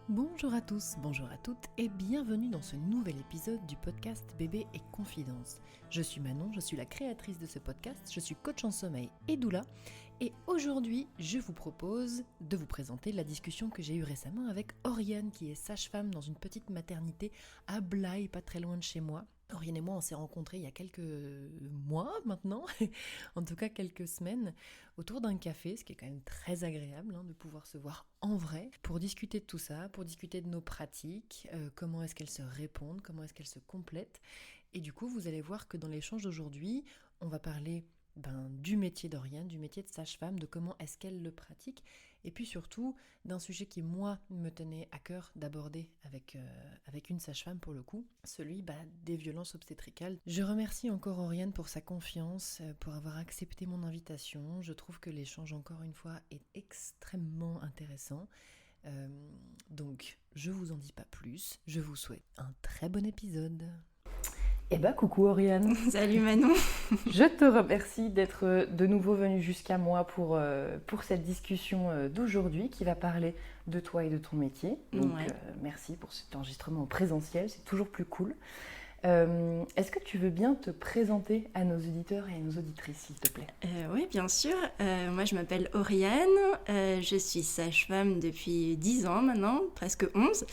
Bonjour à tous, bonjour à toutes et bienvenue dans ce nouvel épisode du podcast Bébé et Confidence. Je suis Manon, je suis la créatrice de ce podcast, je suis coach en sommeil et doula et aujourd'hui je vous propose de vous présenter la discussion que j'ai eue récemment avec Oriane qui est sage-femme dans une petite maternité à Blaye, pas très loin de chez moi. Oriane et moi on s'est rencontrés il y a quelques mois maintenant, en tout cas quelques semaines, autour d'un café, ce qui est quand même très agréable de pouvoir se voir en vrai, pour discuter de tout ça, pour discuter de nos pratiques, comment est-ce qu'elles se répondent, comment est-ce qu'elles se complètent. Et du coup vous allez voir que dans l'échange d'aujourd'hui, on va parler du métier d'Oriane, du métier de sage-femme, de comment est-ce qu'elle le pratique, et puis surtout d'un sujet qui moi me tenait à cœur d'aborder avec une sage-femme pour le coup, celui des violences obstétricales. Je remercie encore Oriane pour sa confiance, pour avoir accepté mon invitation. Je trouve que l'échange encore une fois est extrêmement intéressant. Donc je vous en dis pas plus, je vous souhaite un très bon épisode. Coucou Oriane. Salut Manon. Je te remercie d'être de nouveau venue jusqu'à moi pour cette discussion d'aujourd'hui qui va parler de toi et de ton métier. Donc merci pour cet enregistrement en présentiel, c'est toujours plus cool. Est-ce que tu veux bien te présenter à nos auditeurs et à nos auditrices, s'il te plaît ? Oui, bien sûr. Moi, je m'appelle Oriane. Je suis sage-femme depuis 10 ans maintenant, presque 11.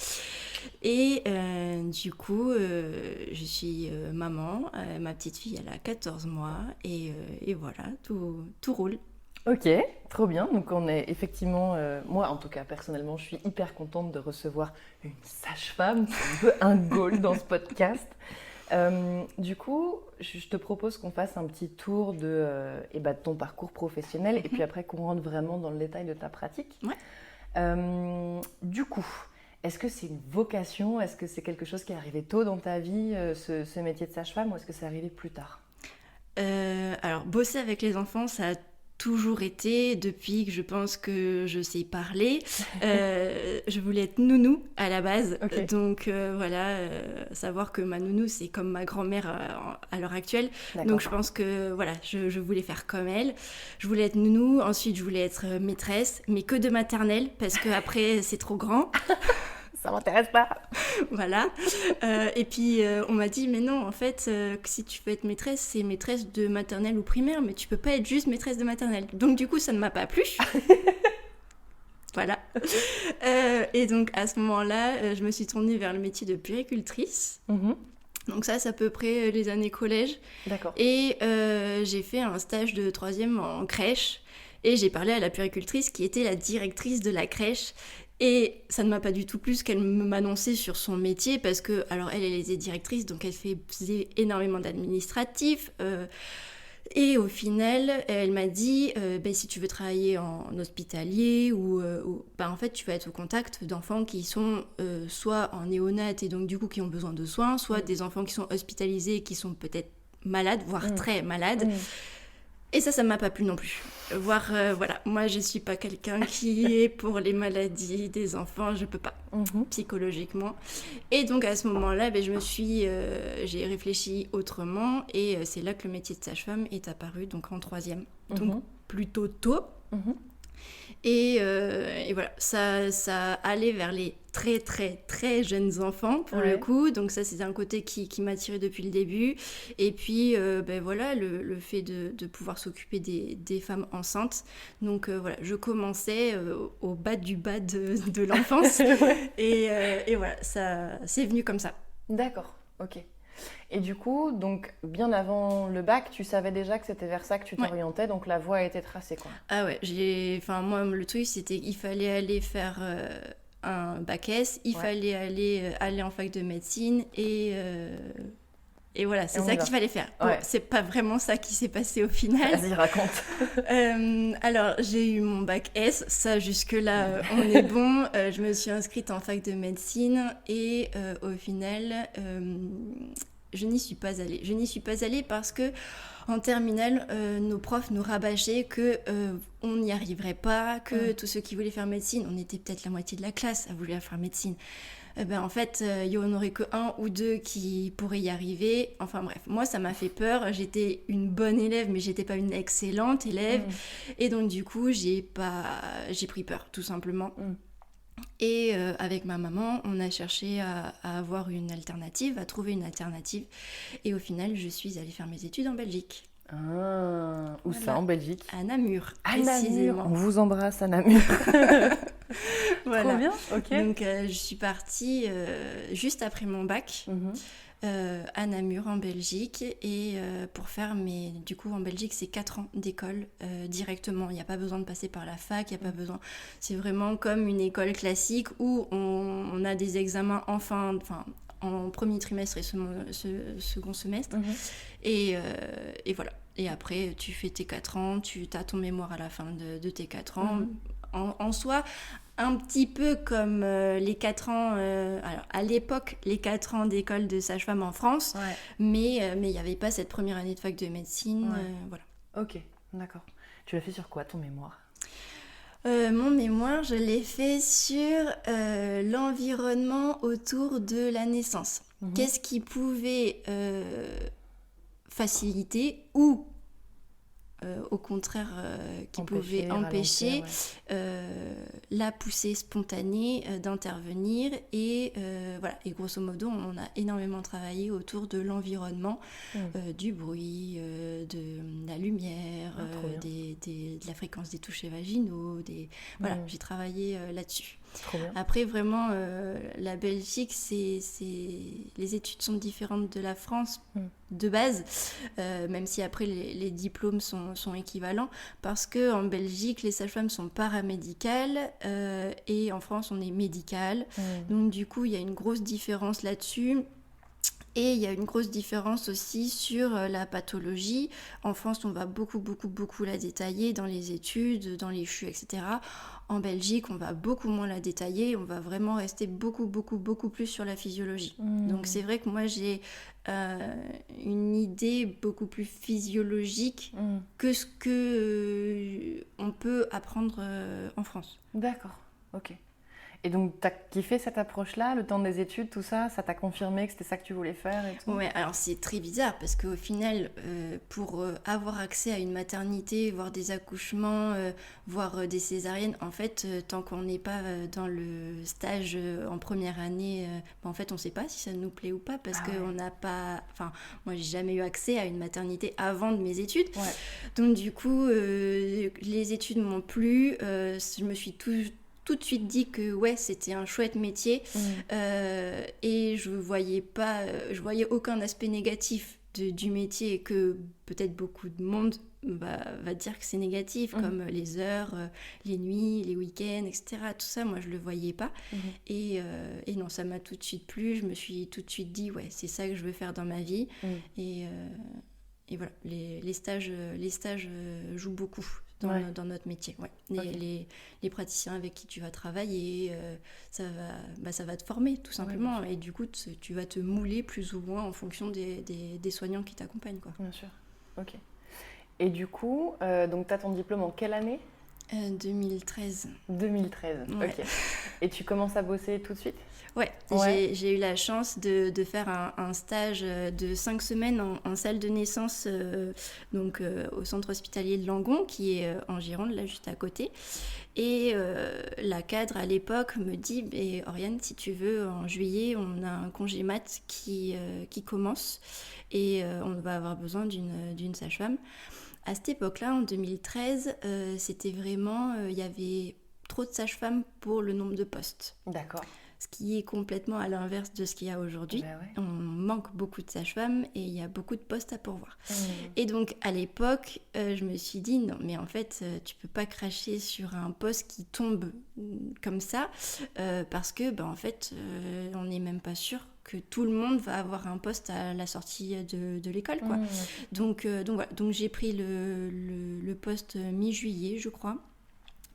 Et du coup, je suis maman. Ma petite fille, elle a 14 mois. Et voilà, tout roule. Ok, trop bien. Donc on est effectivement, moi en tout cas personnellement, je suis hyper contente de recevoir une sage-femme, c'est un peu un goal dans ce podcast. Du coup, je te propose qu'on fasse un petit tour de ton parcours professionnel et puis après qu'on rentre vraiment dans le détail de ta pratique. Ouais. Du coup, est-ce que c'est une vocation ? Est-ce que c'est quelque chose qui est arrivé tôt dans ta vie, ce métier de sage-femme, ou est-ce que c'est arrivé plus tard ? Alors, bosser avec les enfants, ça a toujours été, depuis que je pense que je sais parler. Je voulais être nounou à la base. Okay. Donc savoir que ma nounou, c'est comme ma grand-mère à l'heure actuelle. D'accord. Donc je pense que je voulais faire comme elle. Je voulais être nounou, ensuite je voulais être maîtresse, mais que de maternelle, parce qu'après c'est trop grand. Ça m'intéresse pas. Voilà. Et puis, on m'a dit, mais non, en fait, si tu veux être maîtresse, c'est maîtresse de maternelle ou primaire, mais tu peux pas être juste maîtresse de maternelle. Donc, du coup, ça ne m'a pas plu. Voilà. Et donc, à ce moment-là, je me suis tournée vers le métier de puéricultrice. Mm-hmm. Donc ça, c'est à peu près les années collège. D'accord. Et j'ai fait un stage de 3e en crèche. Et j'ai parlé à la puéricultrice qui était la directrice de la crèche. Et ça ne m'a pas du tout plu ce qu'elle m'annonçait sur son métier, parce que, alors elle était directrice, donc elle faisait énormément d'administratif. Et au final, elle m'a dit, si tu veux travailler en hospitalier, en fait, tu vas être au contact d'enfants qui sont soit en néonat et donc du coup qui ont besoin de soins, soit des enfants qui sont hospitalisés et qui sont peut-être malades, voire très malades. Et ça ne m'a pas plu non plus. Moi je suis pas quelqu'un qui est pour les maladies des enfants, je peux pas, psychologiquement. Et donc à ce moment-là, j'ai réfléchi autrement et c'est là que le métier de sage-femme est apparu, donc en 3e, donc plutôt tôt. Et voilà, ça allait vers les très très très jeunes enfants pour le coup, donc ça c'est un côté qui m'a attirée depuis le début. Et puis le fait de pouvoir s'occuper des femmes enceintes, donc je commençais au bas du bas de l'enfance. Et voilà, ça c'est venu comme ça. D'accord, ok. Et du coup, donc bien avant le bac, tu savais déjà que c'était vers ça que tu t'orientais, donc la voie a été tracée, quoi. Ah ouais, moi le truc c'était qu'il fallait aller faire un bac S, il fallait aller en fac de médecine et voilà, c'est ça qu'il fallait faire. Bon, c'est pas vraiment ça qui s'est passé au final. Vas-y, raconte. Alors, j'ai eu mon bac S, ça jusque-là, on est bon. Je me suis inscrite en fac de médecine et au final, je n'y suis pas allée. Je n'y suis pas allée parce que en terminale, nos profs nous rabâchaient qu'on n'y arriverait pas, que tous ceux qui voulaient faire médecine, on était peut-être la moitié de la classe à vouloir faire médecine. En fait, il n'y en aurait que 1 ou 2 qui pourraient y arriver. Enfin bref, moi, ça m'a fait peur. J'étais une bonne élève, mais j'étais pas une excellente élève. Et donc, du coup, j'ai pris peur, tout simplement. Et avec ma maman, on a cherché à avoir une alternative, à trouver une alternative. Et au final, je suis allée faire mes études en Belgique. Où ça, en Belgique? À Namur, À précisément. Namur, on vous embrasse à Namur. Voilà. Trop bien, ok. Donc je suis partie juste après mon bac à Namur en Belgique et pour faire du coup en Belgique c'est 4 ans d'école directement. Il n'y a pas besoin de passer par la fac, il n'y a pas besoin. C'est vraiment comme une école classique où on a des examens en premier trimestre et second semestre. Et voilà. Et après, tu fais tes 4 ans, tu as ton mémoire à la fin de tes 4 ans. En soi, un petit peu comme les 4 ans, alors à l'époque, les 4 ans d'école de sage-femme en France, mais il n'y avait pas cette première année de fac de médecine. Voilà. Ok, d'accord. Tu l'as fait sur quoi, ton mémoire? Mon mémoire, je l'ai fait sur l'environnement autour de la naissance. Qu'est-ce qui pouvait faciliter ou au contraire qui pouvait empêcher la poussée spontanée d'intervenir et voilà. Et grosso modo on a énormément travaillé autour de l'environnement, du bruit, de la lumière, de la fréquence des touchés vaginaux, voilà, j'ai travaillé là-dessus. Trop bien. Après vraiment la Belgique les études sont différentes de la France de base, même si après les diplômes sont équivalents, parce qu'en Belgique les sages-femmes sont paramédicales et en France on est médicales. Donc du coup il y a une grosse différence là-dessus. Et il y a une grosse différence aussi sur la pathologie. En France, on va beaucoup la détailler dans les études, dans les CHU, etc. En Belgique, on va beaucoup moins la détailler. On va vraiment rester beaucoup plus sur la physiologie. Donc c'est vrai que moi, j'ai une idée beaucoup plus physiologique que ce qu'on peut apprendre en France. D'accord, ok. Et donc, t'as kiffé cette approche-là, le temps des études, tout ça? Ça t'a confirmé que c'était ça que tu voulais faire et tout? Ouais, alors c'est très bizarre parce qu'au final, pour avoir accès à une maternité, voir des accouchements, voir des césariennes, en fait, tant qu'on n'est pas dans le stage en première année, en fait, on ne sait pas si ça nous plaît ou pas parce qu'on n'a pas... Enfin, moi, j'ai jamais eu accès à une maternité avant de mes études. Donc, du coup, les études m'ont plu. Je me suis tout de suite dit que c'était un chouette métier et je voyais aucun aspect négatif du métier et que peut-être beaucoup de monde va dire que c'est négatif, comme les heures, les nuits, les week-ends, etc. Tout ça, moi je le voyais pas et non, ça m'a tout de suite plu. Je me suis tout de suite dit c'est ça que je veux faire dans ma vie et voilà, les stages jouent beaucoup dans notre métier. Les praticiens avec qui tu vas travailler, ça va te former tout simplement. Et du coup, tu vas te mouler plus ou moins en fonction des soignants qui t'accompagnent, quoi. Bien sûr, ok. Et du coup, donc tu as ton diplôme en quelle année? 2013. 2013, ok. Et tu commences à bosser tout de suite? Ouais. J'ai eu la chance de faire un stage de 5 semaines en salle de naissance donc, au centre hospitalier de Langon, qui est en Gironde, là juste à côté. Et la cadre à l'époque me dit Oriane, si tu veux, en juillet, on a un congé mat qui commence et on va avoir besoin d'une sage-femme. À cette époque-là, en 2013, c'était vraiment... il y avait trop de sages-femmes pour le nombre de postes. D'accord. Ce qui est complètement à l'inverse de ce qu'il y a aujourd'hui. On manque beaucoup de sages-femmes et il y a beaucoup de postes à pourvoir. Et donc, à l'époque, je me suis dit, non, mais en fait, tu peux pas cracher sur un poste qui tombe comme ça, parce que, en fait, on n'est même pas sûr que tout le monde va avoir un poste à la sortie de l'école, quoi. Donc voilà. Donc, j'ai pris le poste mi-juillet, je crois.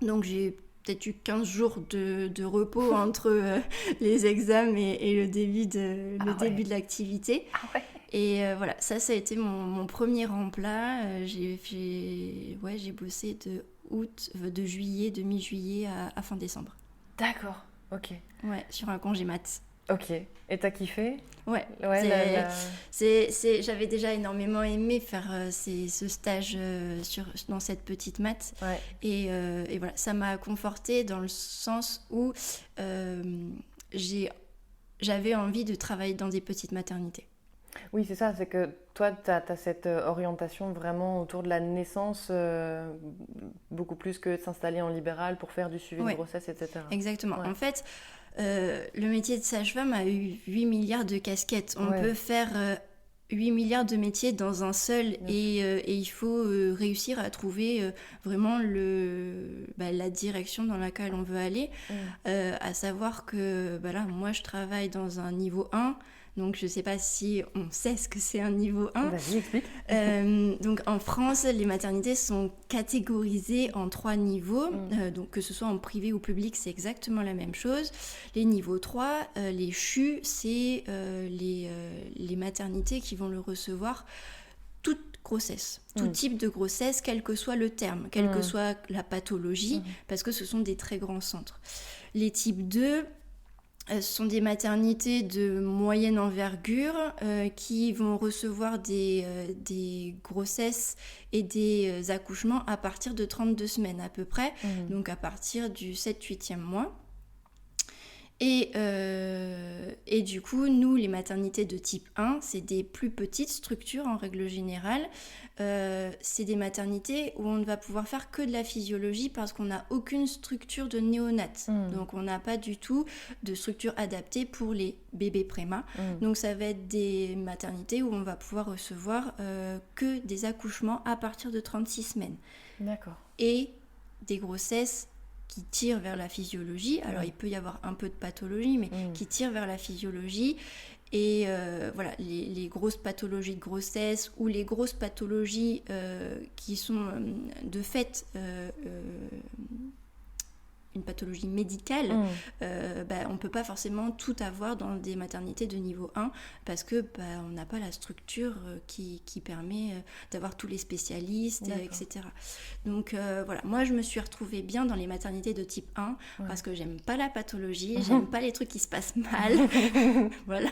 Donc, j'ai peut-être eu 15 jours de repos entre les examens et le début de l'activité. Et voilà, ça a été mon premier emploi. J'ai bossé de mi-juillet à fin décembre. D'accord, ok. Ouais, sur un congé mat. Ok. Et t'as kiffé? Ouais, Ouais, j'avais déjà énormément aimé faire ce stage dans cette petite mat. Ouais. Et voilà, ça m'a confortée dans le sens où j'avais envie de travailler dans des petites maternités. Oui, c'est ça, c'est que toi, tu as cette orientation vraiment autour de la naissance, beaucoup plus que de s'installer en libéral pour faire du suivi de Ouais. grossesse, etc. Exactement. Ouais. En fait, le métier de sage-femme a eu 8 milliards de casquettes. On Ouais. peut faire 8 milliards de métiers dans un seul et il faut réussir à trouver vraiment la direction dans laquelle on veut aller. À savoir que là, moi, je travaille dans un niveau 1. Donc, je ne sais pas si on sait ce que c'est un niveau 1. Vas-y, explique. Donc, en France, les maternités sont catégorisées en 3 niveaux. Donc, que ce soit en privé ou public, c'est exactement la même chose. Les niveaux 3, les CHU, c'est les maternités qui vont le recevoir toute grossesse, tout type de grossesse, quel que soit le terme, quelle que soit la pathologie, parce que ce sont des très grands centres. Les types 2... ce sont des maternités de moyenne envergure qui vont recevoir des grossesses et des accouchements à partir de 32 semaines à peu près, donc à partir du 7-8e mois. Et du coup, nous, les maternités de type 1, c'est des plus petites structures en règle générale. C'est des maternités où on ne va pouvoir faire que de la physiologie parce qu'on n'a aucune structure de néonate. Donc, on n'a pas du tout de structure adaptée pour les bébés prémas. Donc, ça va être des maternités où on va pouvoir recevoir que des accouchements à partir de 36 semaines. D'accord. Et des grossesses qui tirent vers la physiologie. Alors, il peut y avoir un peu de pathologie, mais qui tirent vers la physiologie. Et voilà, les grosses pathologies de grossesse ou les grosses pathologies qui sont de fait une pathologie médicale, on ne peut pas forcément tout avoir dans des maternités de niveau 1 parce que on n'a pas la structure qui permet d'avoir tous les spécialistes, etc. Donc voilà, moi je me suis retrouvée bien dans les maternités de type 1 parce que j'aime pas la pathologie, j'aime pas les trucs qui se passent mal. Voilà.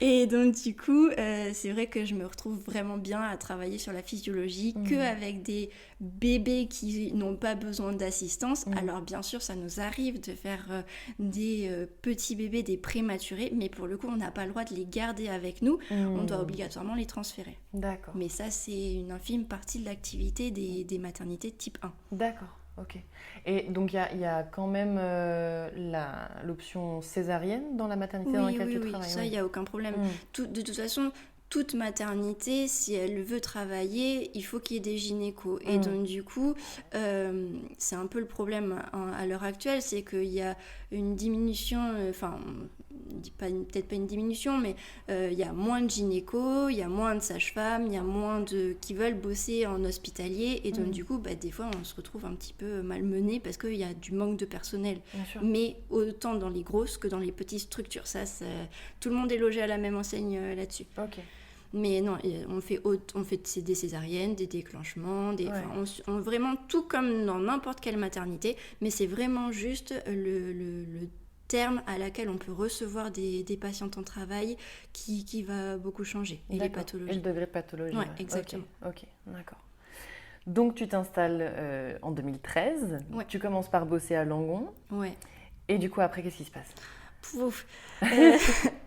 Et donc du coup, c'est vrai que je me retrouve vraiment bien à travailler sur la physiologie qu'avec des bébés qui n'ont pas besoin d'assistance. Alors bien sûr, ça nous arrive de faire des petits bébés, des prématurés, mais pour le coup, on n'a pas le droit de les garder avec nous. On doit obligatoirement les transférer. D'accord. Mais ça, c'est une infime partie de l'activité des maternités de type 1. D'accord, ok. Et donc, il y a quand même l'option césarienne dans la maternité dans laquelle tu travailles. Oui, ça, il n'y a aucun problème. De toute façon, toute maternité, si elle veut travailler, il faut qu'il y ait des gynécos. Et donc, du coup, c'est un peu le problème à l'heure actuelle, c'est qu'il y a une diminution, peut-être pas une diminution, mais il y a moins de gynécos, il y a moins de sages-femmes, il y a moins qui veulent bosser en hospitalier. Et donc, du coup, des fois, on se retrouve un petit peu malmené parce qu'il y a du manque de personnel. Mais autant dans les grosses que dans les petites structures. Tout le monde est logé à la même enseigne là-dessus. Ok. Mais non, on fait des césariennes, des déclenchements, on vraiment tout comme dans n'importe quelle maternité, mais c'est vraiment juste le terme à laquelle on peut recevoir des patientes en travail qui va beaucoup changer. Et les pathologies. Et le degré de pathologie. Ouais, exactement. Ok, d'accord. Donc tu t'installes en 2013, tu commences par bosser à Langon. Ouais. Et du coup après, qu'est-ce qui se passe ?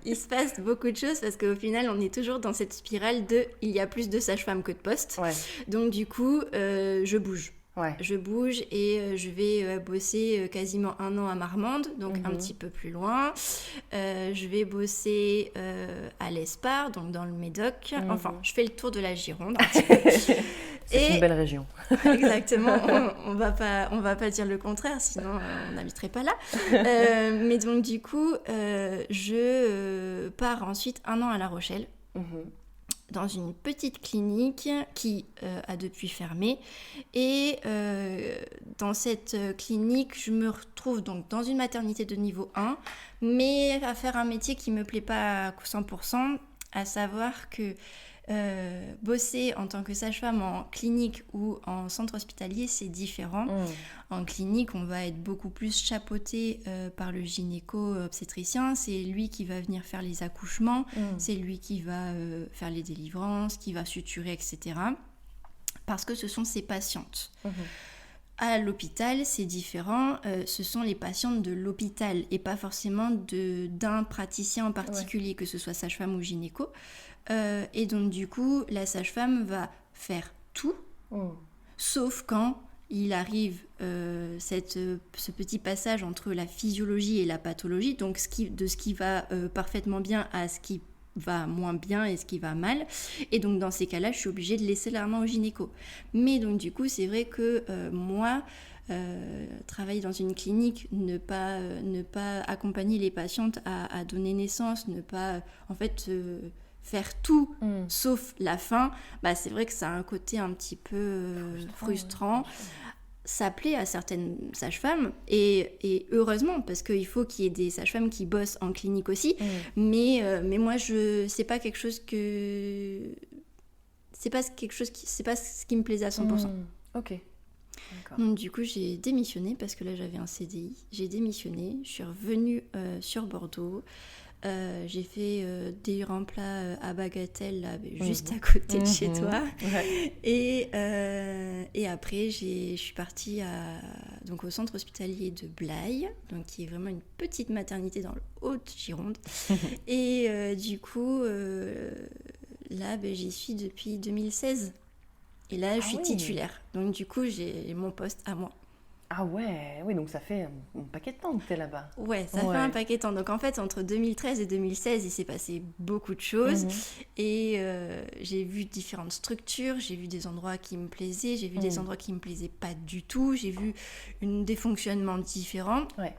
Il se passe beaucoup de choses parce qu'au final on est toujours dans cette spirale de il y a plus de sages-femmes que de postes. Donc du coup je bouge. Je bouge et je vais bosser quasiment 1 an à Marmande, donc un petit peu plus loin. Je vais bosser à l'Espar, donc dans le Médoc. Enfin, je fais le tour de la Gironde. C'est une belle région. Exactement, on va pas dire le contraire, sinon on n'habiterait pas là. Mais donc du coup, je pars ensuite 1 an à La Rochelle. Dans une petite clinique qui a depuis fermé. Et dans cette clinique, je me retrouve donc dans une maternité de niveau 1, mais à faire un métier qui ne me plaît pas à 100%, à savoir que bosser en tant que sage-femme en clinique ou en centre hospitalier, c'est différent. En clinique, on va être beaucoup plus chapeauté par le gynéco-obstétricien. C'est lui qui va venir faire les accouchements, c'est lui qui va faire les délivrances, qui va suturer, etc. Parce que ce sont ses patientes. À l'hôpital, c'est différent. Ce sont les patientes de l'hôpital et pas forcément d'un praticien en particulier, que ce soit sage-femme ou gynéco. Et donc, du coup, la sage-femme va faire tout, sauf quand il arrive ce petit passage entre la physiologie et la pathologie, donc de ce qui va parfaitement bien à ce qui va moins bien et ce qui va mal, et donc dans ces cas-là je suis obligée de laisser la main au gynéco. Mais donc du coup c'est vrai que moi travailler dans une clinique, ne pas accompagner les patientes à donner naissance, ne pas en fait faire tout sauf la fin, bah c'est vrai que ça a un côté un petit peu frustrant. Ça plaît à certaines sages-femmes et heureusement, parce qu'il faut qu'il y ait des sages-femmes qui bossent en clinique aussi, mais moi c'est pas quelque chose c'est pas ce qui me plaisait à 100%. Ok. D'accord. Donc du coup j'ai démissionné parce que là j'avais un CDI, j'ai démissionné, je suis revenue sur Bordeaux. J'ai fait des remplats à Bagatelle, là, juste à côté de chez toi. Et après, je suis partie donc au centre hospitalier de Blaye, donc, qui est vraiment une petite maternité dans le Haute-Gironde. Et du coup, là, j'y suis depuis 2016. Et là, je suis titulaire. Donc du coup, j'ai mon poste à moi. Ah ouais, oui, donc ça fait un paquet de temps que tu es là-bas. Ouais, ça fait un paquet de temps. Donc en fait, entre 2013 et 2016, il s'est passé beaucoup de choses. Et j'ai vu différentes structures, j'ai vu des endroits qui me plaisaient, j'ai vu des endroits qui me plaisaient pas du tout, j'ai vu des fonctionnements différents. Ouais.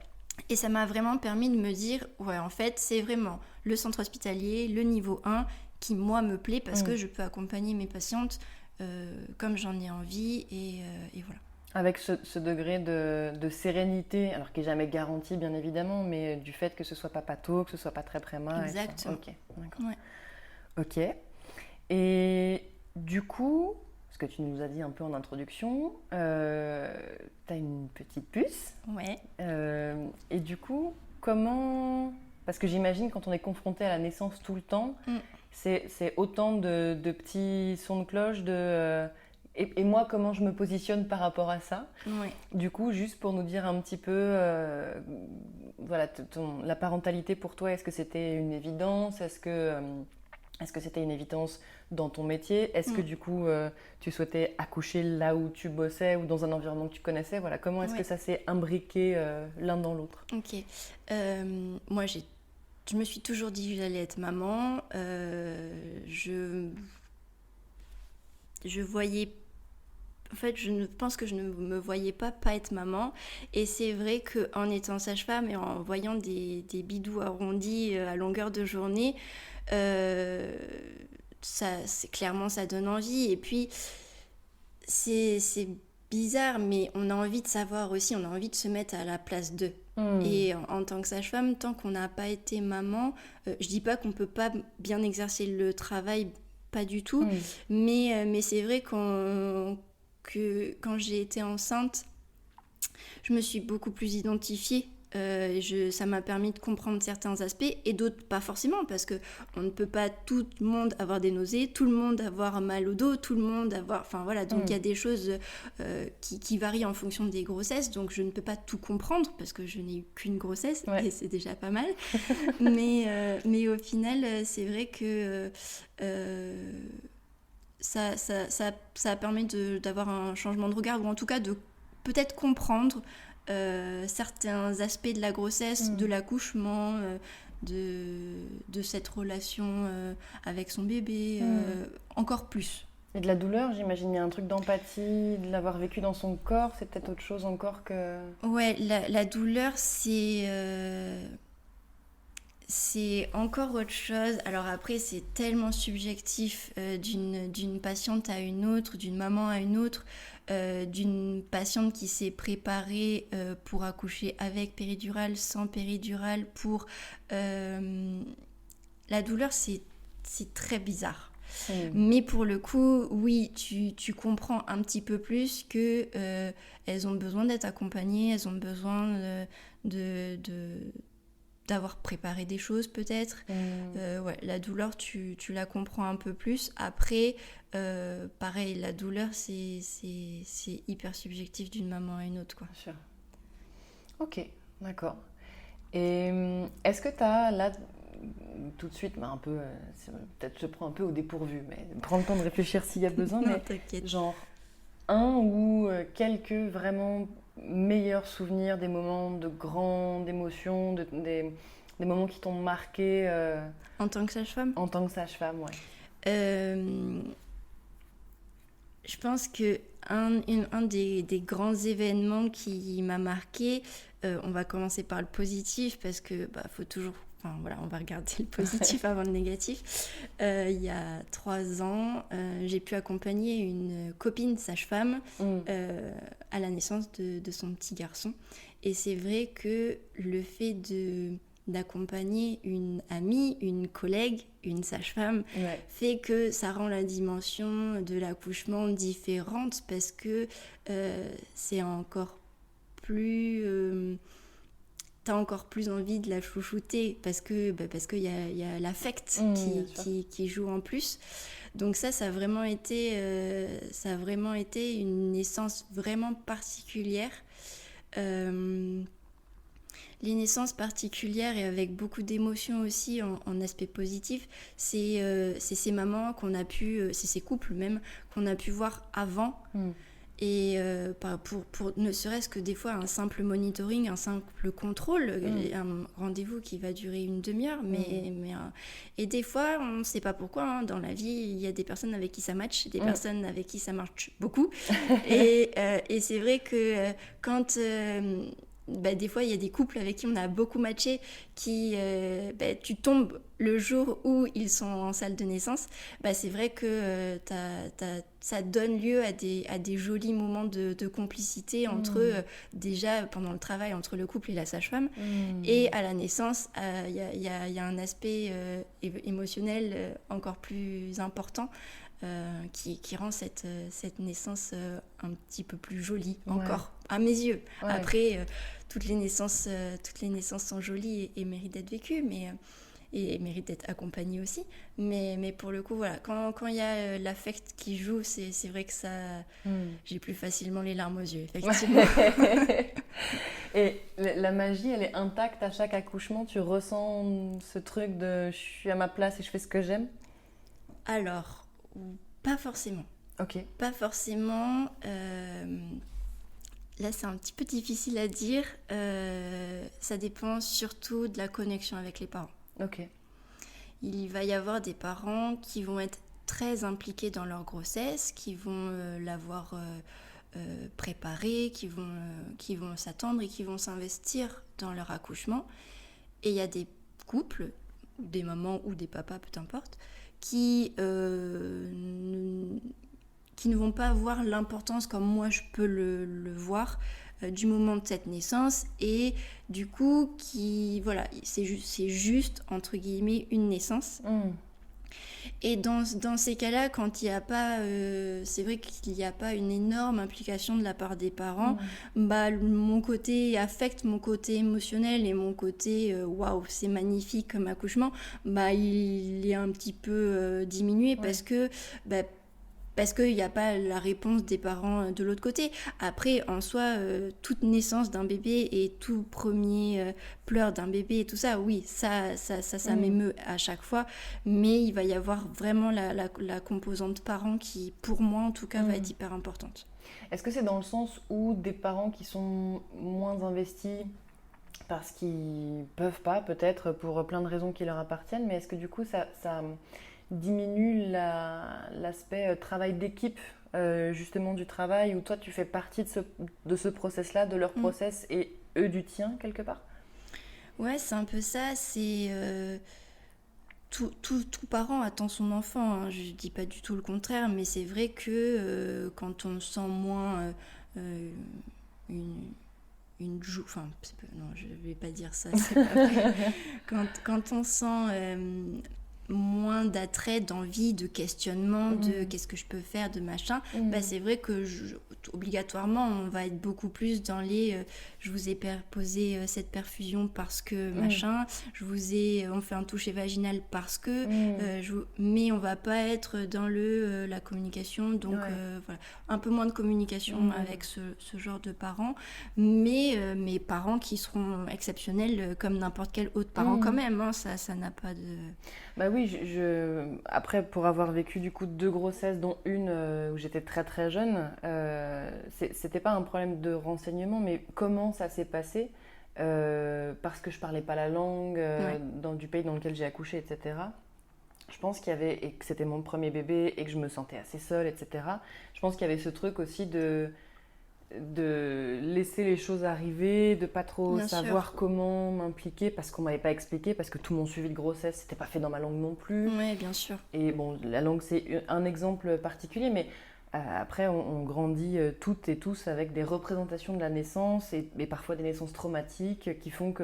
Et ça m'a vraiment permis de me dire, ouais, en fait, c'est vraiment le centre hospitalier, le niveau 1, qui moi me plaît parce que je peux accompagner mes patientes comme j'en ai envie et voilà. Avec ce degré de sérénité, alors qui n'est jamais garanti bien évidemment, mais du fait que ce soit pas patho, que ce soit pas très préma. Exactement. Ok, d'accord. Ouais. Ok. Et du coup, ce que tu nous as dit un peu en introduction, tu as une petite puce. Ouais. Et du coup, comment... Parce que j'imagine quand on est confronté à la naissance tout le temps, c'est autant de petits sons de cloche, Et moi, comment je me positionne par rapport à ça ? Du coup, juste pour nous dire un petit peu, voilà, la parentalité pour toi, est-ce que c'était une évidence ? Est-ce que c'était une évidence dans ton métier ? Est-ce que du coup, tu souhaitais accoucher là où tu bossais ou dans un environnement que tu connaissais ? Voilà, comment est-ce que ça s'est imbriqué l'un dans l'autre ? Ok. Moi, je me suis toujours dit que j'allais être maman. Je voyais... En fait, je pense que je ne me voyais pas être maman. Et c'est vrai qu'en étant sage-femme et en voyant des bidous arrondis à longueur de journée, clairement, ça donne envie. Et puis, c'est bizarre, mais on a envie de savoir aussi, on a envie de se mettre à la place d'eux. Et en tant que sage-femme, tant qu'on n'a pas été maman, je dis pas qu'on peut pas bien exercer le travail, pas du tout. Mais c'est vrai que quand j'ai été enceinte, je me suis beaucoup plus identifiée. Ça m'a permis de comprendre certains aspects et d'autres pas forcément, parce qu'on ne peut pas tout le monde avoir des nausées, tout le monde avoir mal au dos, tout le monde avoir... Enfin voilà, donc il y a des choses qui varient en fonction des grossesses, donc je ne peux pas tout comprendre parce que je n'ai eu qu'une grossesse et c'est déjà pas mal. mais au final, c'est vrai que... Ça permet d'avoir un changement de regard, ou en tout cas de peut-être comprendre certains aspects de la grossesse, de l'accouchement, de cette relation avec son bébé, encore plus. Et de la douleur, j'imagine, il y a un truc d'empathie, de l'avoir vécu dans son corps, c'est peut-être autre chose encore que... Ouais, la douleur, c'est encore autre chose. Alors après, c'est tellement subjectif d'une patiente à une autre, d'une maman à une autre, d'une patiente qui s'est préparée pour accoucher avec péridurale, sans péridurale, pour... La douleur, c'est très bizarre. Mais pour le coup, oui, tu comprends un petit peu plus que elles ont besoin d'être accompagnées, elles ont besoin d'avoir préparé des choses peut-être. Ouais, la douleur, tu la comprends un peu plus. Après, pareil, la douleur, c'est hyper subjectif d'une maman à une autre, quoi. Bien sûr. Ok, d'accord. Et est-ce que tu as là, tout de suite, un peu, peut-être je prends un peu au dépourvu, mais prends le temps de réfléchir s'il y a besoin, Non, mais t'inquiète. genre un ou quelques vraiment meilleurs souvenirs, des moments de grande émotion, des moments qui t'ont marqué En tant que sage-femme, en tant que sage-femme, ouais. je pense que un des grands événements qui m'a marqué, on va commencer par le positif parce que faut toujours, enfin voilà, on va regarder le positif avant le négatif. Il y a 3 ans, j'ai pu accompagner une copine sage-femme à la naissance de son petit garçon. Et c'est vrai que le fait d'accompagner une amie, une collègue, une sage-femme, fait que ça rend la dimension de l'accouchement différente parce que c'est encore plus... t'as encore plus envie de la chouchouter parce qu'il y a l'affect qui joue en plus. Donc ça a vraiment été une naissance vraiment particulière. Les naissances particulières et avec beaucoup d'émotions aussi en aspect positif, c'est ces mamans qu'on a pu, c'est ces couples même, qu'on a pu voir avant. Et pour ne serait-ce que des fois un simple monitoring, un simple contrôle, un rendez-vous qui va durer une demi-heure, et des fois on ne sait pas pourquoi, dans la vie il y a des personnes avec qui ça match, des personnes avec qui ça marche beaucoup, et c'est vrai que quand des fois il y a des couples avec qui on a beaucoup matché qui tu tombes le jour où ils sont en salle de naissance, c'est vrai que ça donne lieu à des jolis moments de complicité entre déjà pendant le travail entre le couple et la sage-femme, et à la naissance il y a un aspect émotionnel encore plus important qui rend cette naissance un petit peu plus jolie encore, à mes yeux. Après, toutes les naissances sont jolies et méritent d'être vécues, et méritent d'être accompagnées aussi. Mais pour le coup, voilà, quand il y a l'affect qui joue, c'est vrai que ça, j'ai plus facilement les larmes aux yeux, effectivement. Et la magie, elle est intacte à chaque accouchement? Tu ressens ce truc de je suis à ma place et je fais ce que j'aime? Alors, pas forcément. Ok. Pas forcément. Là, c'est un petit peu difficile à dire. Ça dépend surtout de la connexion avec les parents. Ok. Il va y avoir des parents qui vont être très impliqués dans leur grossesse, qui vont l'avoir préparée, qui vont s'attendre et qui vont s'investir dans leur accouchement. Et il y a des couples, des mamans ou des papas, peu importe, qui ne vont pas avoir l'importance comme moi je peux le voir du moment de cette naissance, et du coup c'est juste entre guillemets une naissance. Et dans ces cas-là, quand il n'y a pas c'est vrai qu'il n'y a pas une énorme implication de la part des parents, mon côté affect, mon côté émotionnel et mon côté waouh, c'est magnifique comme accouchement, il est un petit peu diminué parce qu'il n'y a pas la réponse des parents de l'autre côté. Après, en soi, toute naissance d'un bébé et tout premier pleur d'un bébé et tout ça, oui, ça m'émeut à chaque fois. Mais il va y avoir vraiment la composante parent qui, pour moi en tout cas, va être hyper importante. Est-ce que c'est dans le sens où des parents qui sont moins investis parce qu'ils peuvent pas, peut-être, pour plein de raisons qui leur appartiennent, mais est-ce que du coup, ça diminue l'aspect travail d'équipe, justement du travail, où toi tu fais partie de ce process-là, de leur process, et eux du tien, quelque part? Ouais, c'est un peu ça, c'est... Tout parent attend son enfant, hein. Je dis pas du tout le contraire, mais c'est vrai que quand on sent moins une joue... Enfin, non, je vais pas dire ça, c'est pas vrai. Quand on sent... moins d'attrait, d'envie, de questionnement, de qu'est-ce que je peux faire, de machin, c'est vrai que obligatoirement on va être beaucoup plus dans les je vous ai posé cette perfusion parce que machin, on fait un toucher vaginal parce que mais on va pas être dans la communication, donc voilà, un peu moins de communication avec ce genre de parents, mais mes parents qui seront exceptionnels comme n'importe quel autre parent quand même, hein, ça n'a pas de... Bah oui, après, pour avoir vécu du coup 2 grossesses, dont une où j'étais très très jeune, c'était pas un problème de renseignement, mais comment ça s'est passé, parce que je parlais pas la langue du pays dans lequel j'ai accouché, etc. Je pense qu'il y avait, et que c'était mon premier bébé et que je me sentais assez seule, etc. Je pense qu'il y avait ce truc aussi de laisser les choses arriver, de pas trop savoir comment m'impliquer parce qu'on m'avait pas expliqué, parce que tout mon suivi de grossesse c'était pas fait dans ma langue non plus. Oui, bien sûr. Et bon, la langue c'est un exemple particulier, mais après on grandit toutes et tous avec des représentations de la naissance et parfois des naissances traumatiques qui font que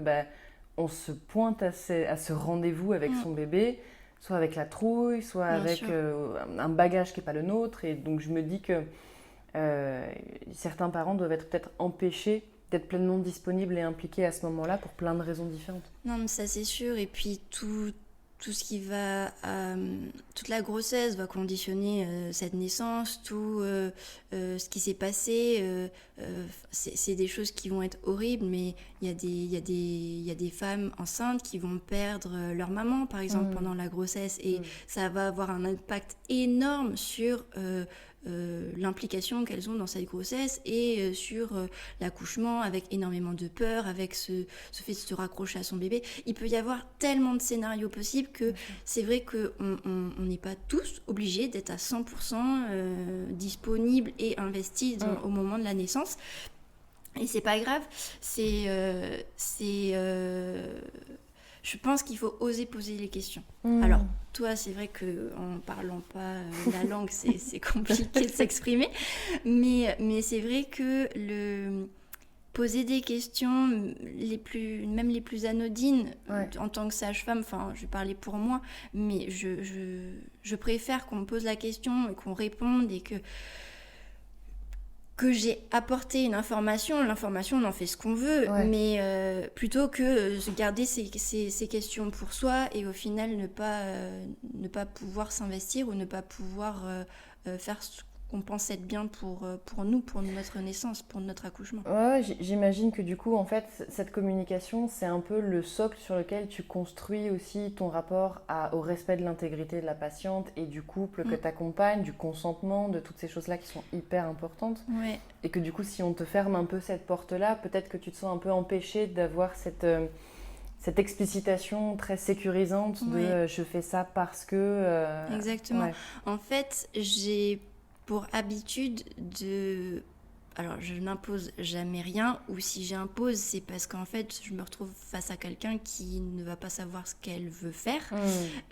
on se pointe à ce rendez-vous avec son bébé, soit avec la trouille, soit bien avec un bagage qui n'est pas le nôtre. Et donc je me dis que certains parents doivent être peut-être empêchés d'être pleinement disponibles et impliqués à ce moment-là pour plein de raisons différentes. Non, mais ça c'est sûr. Et puis tout ce qui va... toute la grossesse va conditionner cette naissance, tout ce qui s'est passé. C'est des choses qui vont être horribles, mais il y a des femmes enceintes qui vont perdre leur maman, par exemple, pendant la grossesse. Et ça va avoir un impact énorme sur... l'implication qu'elles ont dans cette grossesse et sur l'accouchement, avec énormément de peur, avec ce fait de se raccrocher à son bébé. Il peut y avoir tellement de scénarios possibles que c'est vrai qu'on n'est pas tous obligés d'être à 100% disponibles et investis au moment de la naissance. Et c'est pas grave, je pense qu'il faut oser poser les questions. Alors, toi, c'est vrai qu'en parlant pas la langue, c'est compliqué de s'exprimer. Mais c'est vrai que poser des questions, même les plus anodines, en tant que sage-femme, enfin, je vais parler pour moi, mais je préfère qu'on me pose la question et qu'on réponde et que j'ai apporté une information, l'information on en fait ce qu'on veut, mais plutôt que garder ces questions pour soi et au final ne pas pouvoir s'investir ou ne pas pouvoir faire ce qu'on pense être bien pour nous, pour notre naissance, pour notre accouchement. Ouais, j'imagine que du coup, en fait, cette communication, c'est un peu le socle sur lequel tu construis aussi ton rapport au respect de l'intégrité de la patiente et du couple que tu accompagnes, du consentement, de toutes ces choses-là qui sont hyper importantes. Ouais. Et que du coup, si on te ferme un peu cette porte-là, peut-être que tu te sens un peu empêché d'avoir cette explicitation très sécurisante de je fais ça parce que... Exactement. Ouais. En fait, j'ai pour habitude de... Alors, je n'impose jamais rien, ou si j'impose, c'est parce qu'en fait, je me retrouve face à quelqu'un qui ne va pas savoir ce qu'elle veut faire.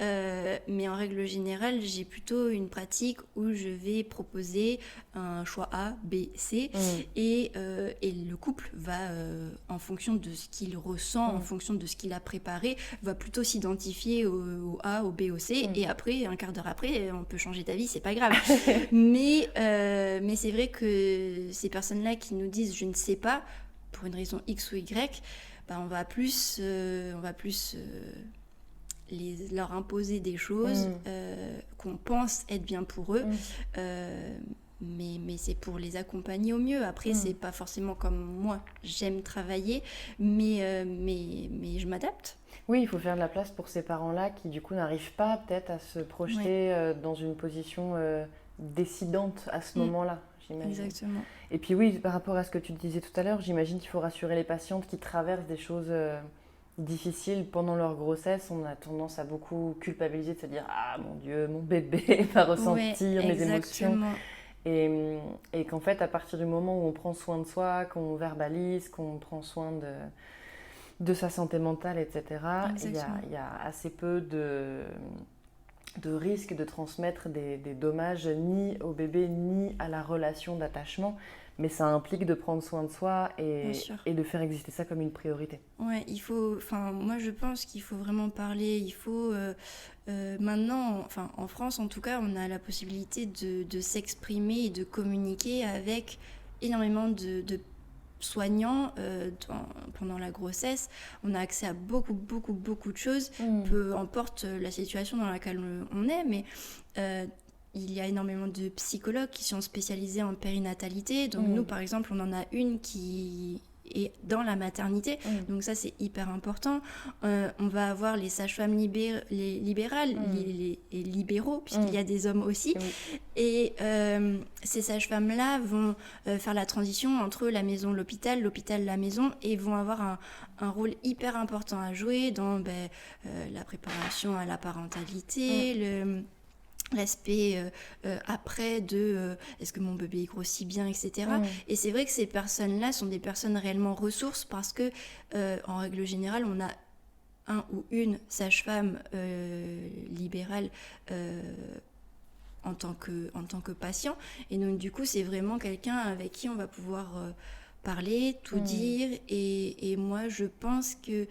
Mais en règle générale, j'ai plutôt une pratique où je vais proposer un choix A, B, C, et le couple va, en fonction de ce qu'il ressent, en fonction de ce qu'il a préparé, va plutôt s'identifier au A, au B, au C, et après, un quart d'heure après, on peut changer d'avis, c'est pas grave. mais c'est vrai que ces personnes-là qui nous disent je ne sais pas pour une raison X ou Y, on va plus leur imposer des choses qu'on pense être bien pour eux, mais c'est pour les accompagner au mieux. Après c'est pas forcément comme moi j'aime travailler, mais je m'adapte. Oui, il faut faire de la place pour ces parents-là qui du coup n'arrivent pas peut-être à se projeter dans une position décidante à ce moment-là. J'imagine. Exactement. Et puis oui, par rapport à ce que tu disais tout à l'heure, j'imagine qu'il faut rassurer les patientes qui traversent des choses difficiles pendant leur grossesse. On a tendance à beaucoup culpabiliser, de se dire « Ah mon Dieu, mon bébé va ressentir mes émotions ». Et qu'en fait, à partir du moment où on prend soin de soi, qu'on verbalise, qu'on prend soin de sa santé mentale, etc., il y a assez peu de risque de transmettre des dommages ni au bébé ni à la relation d'attachement, mais ça implique de prendre soin de soi Bien sûr. et de faire exister ça comme une priorité. Ouais, moi je pense qu'il faut vraiment parler, maintenant, enfin en France en tout cas, on a la possibilité de s'exprimer et de communiquer avec énormément de soignants pendant la grossesse. On a accès à beaucoup de choses, peu importe la situation dans laquelle on est, mais il y a énormément de psychologues qui sont spécialisés en périnatalité. Donc nous, par exemple, on en a une qui est dans la maternité. Donc ça, c'est hyper important. On va avoir les sages-femmes libérales et libéraux, puisqu'il y a des hommes aussi. Et ces sages-femmes-là vont faire la transition entre la maison, l'hôpital, la maison, et vont avoir un rôle hyper important à jouer dans la préparation à la parentalité, l'aspect après de est-ce que mon bébé grossit bien, etc. Et c'est vrai que ces personnes-là sont des personnes réellement ressources parce que en règle générale on a un ou une sage-femme libérale en tant que patient, et donc du coup c'est vraiment quelqu'un avec qui on va pouvoir parler, tout dire, et moi je pense que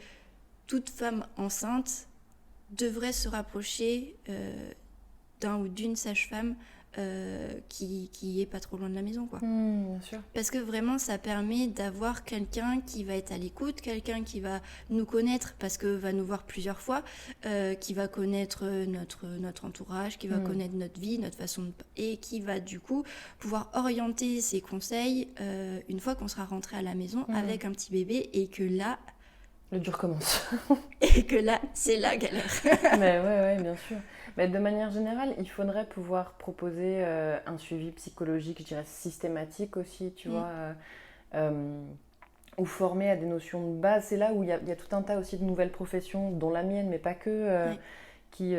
toute femme enceinte devrait se rapprocher d'un ou d'une sage-femme qui est pas trop loin de la maison, quoi. Bien sûr. Parce que vraiment, ça permet d'avoir quelqu'un qui va être à l'écoute, quelqu'un qui va nous connaître, parce que va nous voir plusieurs fois, qui va connaître notre entourage, qui va connaître notre vie, notre façon de... et qui va du coup pouvoir orienter ses conseils une fois qu'on sera rentré à la maison avec un petit bébé, et que là... Le dur commence. et que là, c'est la galère. Mais ouais, bien sûr. Mais de manière générale, il faudrait pouvoir proposer un suivi psychologique, je dirais systématique aussi, tu vois, ou former à des notions de base. C'est là où il y a tout un tas aussi de nouvelles professions, dont la mienne, mais pas que, qui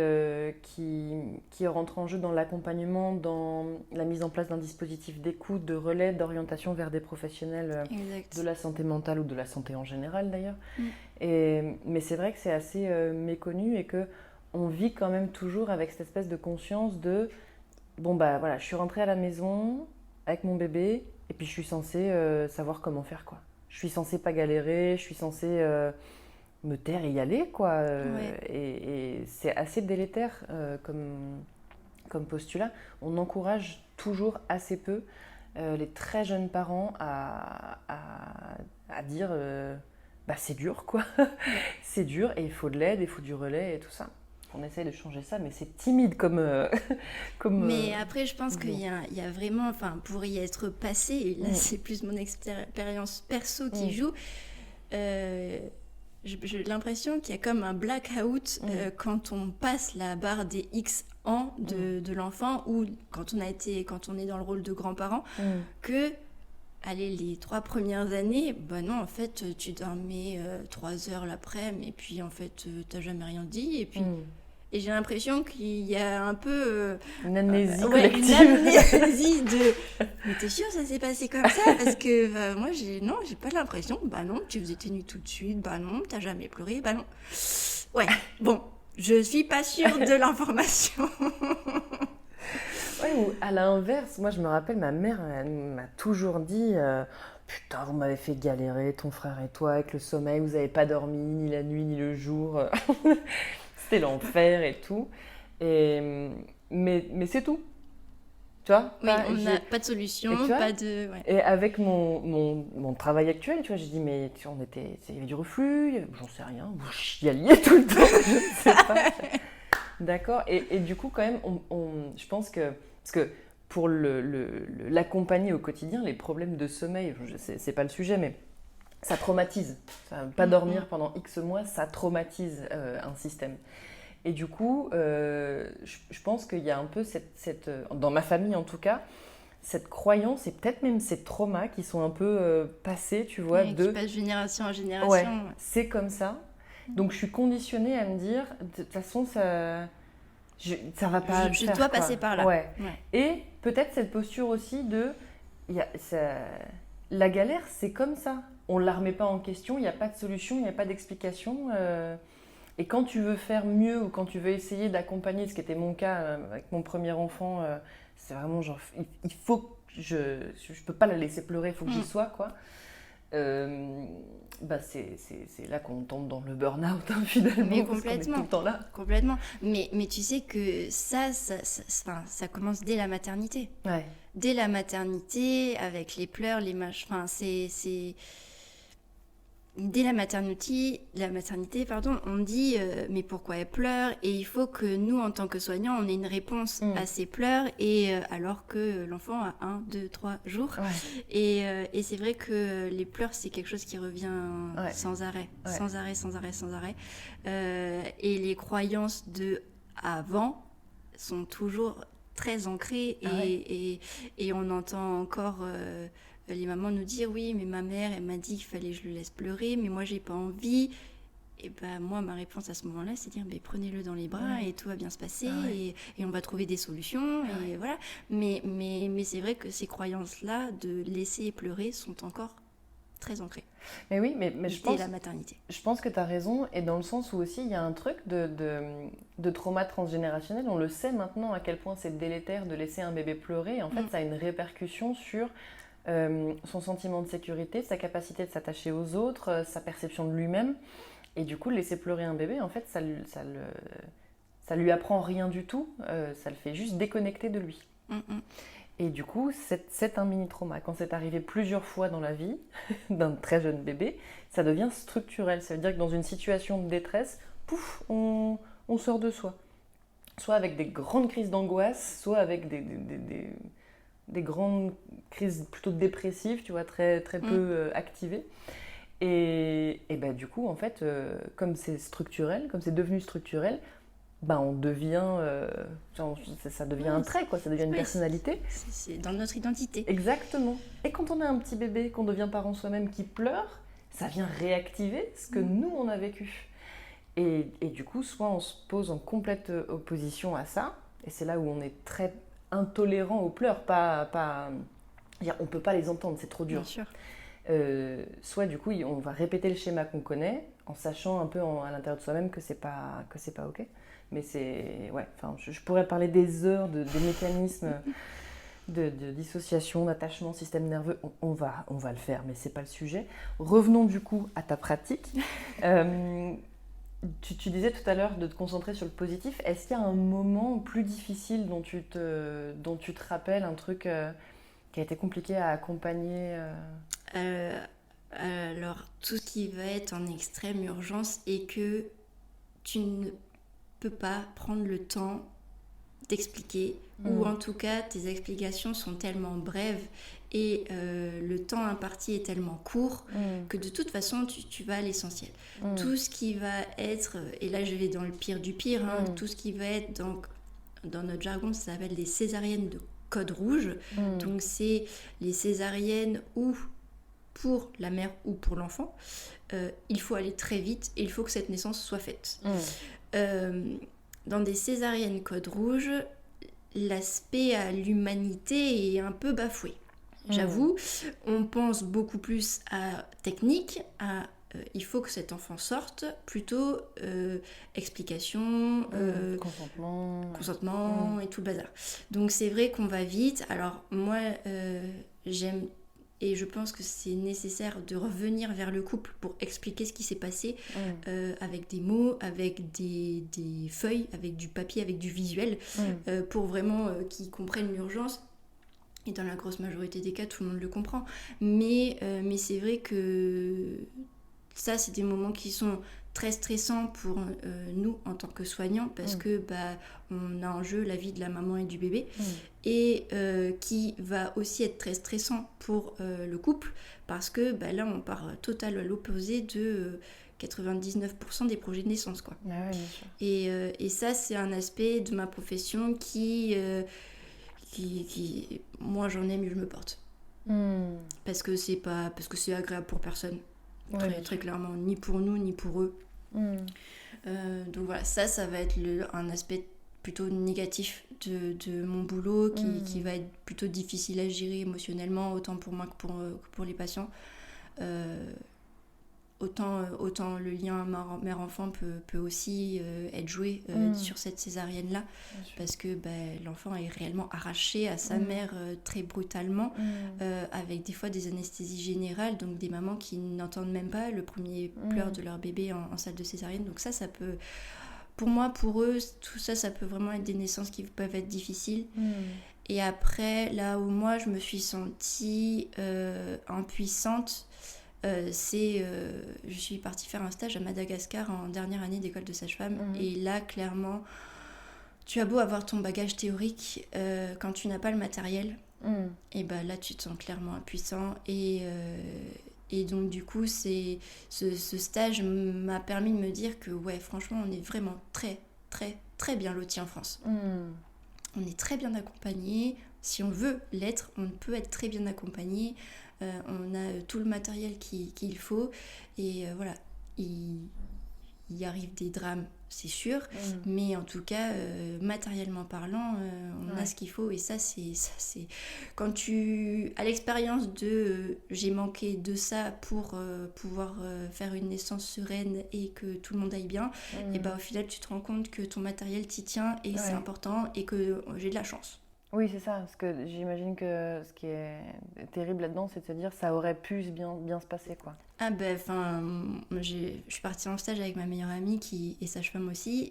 rentrent en jeu dans l'accompagnement, dans la mise en place d'un dispositif d'écoute, de relais, d'orientation vers des professionnels de la santé mentale ou de la santé en général d'ailleurs. Mais c'est vrai que c'est assez méconnu, et que on vit quand même toujours avec cette espèce de conscience de bon bah voilà, je suis rentrée à la maison avec mon bébé et puis je suis censée savoir comment faire, quoi. Je suis censée pas galérer, je suis censée me taire et y aller, quoi. Et c'est assez délétère comme postulat. On encourage toujours assez peu les très jeunes parents à dire bah c'est dur, quoi. C'est dur et il faut de l'aide, il faut du relais et tout ça. On essaye de changer ça, mais c'est timide comme... mais après, je pense qu'il y a vraiment... Enfin, pour y être passé, et là, c'est plus mon expérience perso qui joue, j'ai l'impression qu'il y a comme un blackout quand on passe la barre des X ans de l'enfant, ou quand on est dans le rôle de grand-parent, que... Allez, les 3 premières années, bah non, en fait, tu dormais 3 heures l'après-midi, et puis en fait, t'as jamais rien dit, et puis... Et j'ai l'impression qu'il y a un peu... une amnésie collective. Une amnésie de... Mais t'es sûre ça s'est passé comme ça? Parce que moi, j'ai pas l'impression. Bah non, tu faisais tes nuits tout de suite. Bah non, t'as jamais pleuré. Bah non. Ouais, bon, je suis pas sûre de l'information. Ouais, ou à l'inverse, moi je me rappelle, ma mère elle m'a toujours dit putain, vous m'avez fait galérer, ton frère et toi, avec le sommeil, vous n'avez pas dormi ni la nuit ni le jour. C'était l'enfer et tout. Mais c'est tout. Tu vois, oui, on n'a pas de solution, pas de... Ouais. Et avec mon travail actuel, tu vois, j'ai dit, mais il y avait du reflux, j'en sais rien, vous chialiez tout le temps, je ne sais pas. D'accord. Et du coup, quand même, je pense que... Parce que pour l'accompagner au quotidien, les problèmes de sommeil, c'est pas le sujet, mais ça traumatise. Pas dormir pendant X mois, ça traumatise un système. Et du coup, je pense qu'il y a un peu dans ma famille en tout cas, cette croyance et peut-être même ces traumas qui sont un peu passés, tu vois. Qui passent génération en génération. Ouais, c'est comme ça. Donc je suis conditionnée à me dire, de toute façon, ça va pas je dois passer par là. Ouais. Et peut-être cette posture aussi de... la galère, c'est comme ça. On ne la remet pas en question, il n'y a pas de solution, il n'y a pas d'explication. Et quand tu veux faire mieux ou quand tu veux essayer d'accompagner, ce qui était mon cas avec mon premier enfant, c'est vraiment genre, il faut je peux pas la laisser pleurer, il faut que j'y sois, quoi. C'est là qu'on tombe dans le burn-out, hein, finalement, Mais parce qu'on est tout le temps là. Complètement. Mais tu sais que ça commence dès la maternité. Ouais. Dès la maternité, avec les pleurs, les mâches. Enfin, dès la maternité, on dit mais pourquoi elle pleure? Et il faut que nous, en tant que soignants, on ait une réponse à ces pleurs, et alors que l'enfant a 1, 2, 3 jours. Ouais. Et c'est vrai que les pleurs, c'est quelque chose qui revient sans arrêt, sans arrêt. Et les croyances de avant sont toujours très ancrées, et on entend encore... les mamans nous dire oui, mais ma mère elle m'a dit qu'il fallait que je le laisse pleurer, mais moi j'ai pas envie. Et ben moi ma réponse à ce moment-là c'est dire prenez-le dans les bras et tout va bien se passer, et on va trouver des solutions, et voilà. Mais c'est vrai que ces croyances-là de laisser pleurer sont encore très ancrées. Mais oui, mais je pense... la maternité. Je pense que tu as raison, et dans le sens où aussi il y a un truc de trauma transgénérationnel. On le sait maintenant à quel point c'est délétère de laisser un bébé pleurer. Et en fait, ça a une répercussion sur son sentiment de sécurité, sa capacité de s'attacher aux autres, sa perception de lui-même. Et du coup, laisser pleurer un bébé, en fait, ça lui apprend rien du tout, ça le fait juste déconnecter de lui. Et du coup, c'est un mini-trauma. Quand c'est arrivé plusieurs fois dans la vie d'un très jeune bébé, ça devient structurel. Ça veut dire que dans une situation de détresse, pouf, on sort de soi. Soit avec des grandes crises d'angoisse, soit avec des grandes crises plutôt dépressives, tu vois, très, très peu activées. Et ben, du coup, en fait, comme c'est structurel, comme c'est devenu structurel, ben on devient, ça devient un trait, quoi, ça devient une personnalité. C'est dans notre identité. Exactement. Et quand on a un petit bébé, qu'on devient parent soi-même qui pleure, ça vient réactiver ce que nous, on a vécu. Et du coup, soit on se pose en complète opposition à ça, et c'est là où on est très intolérant aux pleurs, on peut pas les entendre, c'est trop dur. Bien sûr. Soit du coup on va répéter le schéma qu'on connaît en sachant un peu à l'intérieur de soi-même que c'est pas ok, mais je pourrais parler des heures des mécanismes de dissociation, d'attachement, système nerveux. On va le faire, mais c'est pas le sujet. Revenons du coup à ta pratique. Tu disais tout à l'heure de te concentrer sur le positif. Est-ce qu'il y a un moment plus difficile dont tu te rappelles, un truc qui a été compliqué à accompagner Alors, tout ce qui va être en extrême urgence et que tu ne peux pas prendre le temps d'expliquer, ou en tout cas tes explications sont tellement brèves et le temps imparti est tellement court que de toute façon tu vas à l'essentiel. Tout ce qui va être, et là je vais dans le pire du pire, tout ce qui va être, donc, dans notre jargon ça s'appelle des césariennes de code rouge, donc c'est les césariennes où pour la mère ou pour l'enfant, il faut aller très vite et il faut que cette naissance soit faite. Dans des césariennes code rouge, l'aspect à l'humanité est un peu bafoué. J'avoue, on pense beaucoup plus à technique, il faut que cet enfant sorte, plutôt explication, consentement et tout le bazar. Donc c'est vrai qu'on va vite. Alors moi, j'aime... Et je pense que c'est nécessaire de revenir vers le couple pour expliquer ce qui s'est passé avec des mots, avec des feuilles, avec du papier, avec du visuel, pour vraiment qu'ils comprennent l'urgence. Et dans la grosse majorité des cas, tout le monde le comprend. Mais c'est vrai que ça, c'est des moments qui sont très stressants pour nous en tant que soignants, parce que on a en jeu la vie de la maman et du bébé, et qui va aussi être très stressant pour le couple, parce que là on part total à l'opposé de 99% des projets de naissance, quoi. Ah ouais, bien sûr. Et ça, c'est un aspect de ma profession qui moi j'en aime, je me porte, parce que c'est agréable pour personne. Très, très clairement, ni pour nous ni pour eux. Donc voilà, ça va être un aspect plutôt négatif de mon boulot, qui va être plutôt difficile à gérer émotionnellement, autant pour moi que pour les patients. autant le lien mère-enfant peut aussi être joué sur cette césarienne-là, parce que l'enfant est réellement arraché à sa mère très brutalement, avec des fois des anesthésies générales, donc des mamans qui n'entendent même pas le premier pleur de leur bébé en salle de césarienne. Donc ça peut, pour moi, pour eux, tout ça, ça peut vraiment être des naissances qui peuvent être difficiles. Et après, là où moi, je me suis sentie impuissante, je suis partie faire un stage à Madagascar en dernière année d'école de sage-femme. Et là, clairement, tu as beau avoir ton bagage théorique, quand tu n'as pas le matériel, et là, tu te sens clairement impuissant. Et donc, du coup, ce stage m'a permis de me dire que, ouais, franchement, on est vraiment très, très, très bien lotis en France. On est très bien accompagné. Si on veut l'être, on peut être très bien accompagné. On a tout le matériel qu'il faut. Et voilà, il arrive des drames, c'est sûr. Mais en tout cas, matériellement parlant, on a ce qu'il faut. Et ça, c'est quand tu as l'expérience de j'ai manqué de ça pour pouvoir faire une naissance sereine et que tout le monde aille bien, et au final, tu te rends compte que ton matériel t'y tient et c'est important et que j'ai de la chance. Oui, c'est ça, parce que j'imagine que ce qui est terrible là-dedans, c'est de se dire ça aurait pu bien se passer, quoi. Ah je suis partie en stage avec ma meilleure amie qui est sage-femme aussi,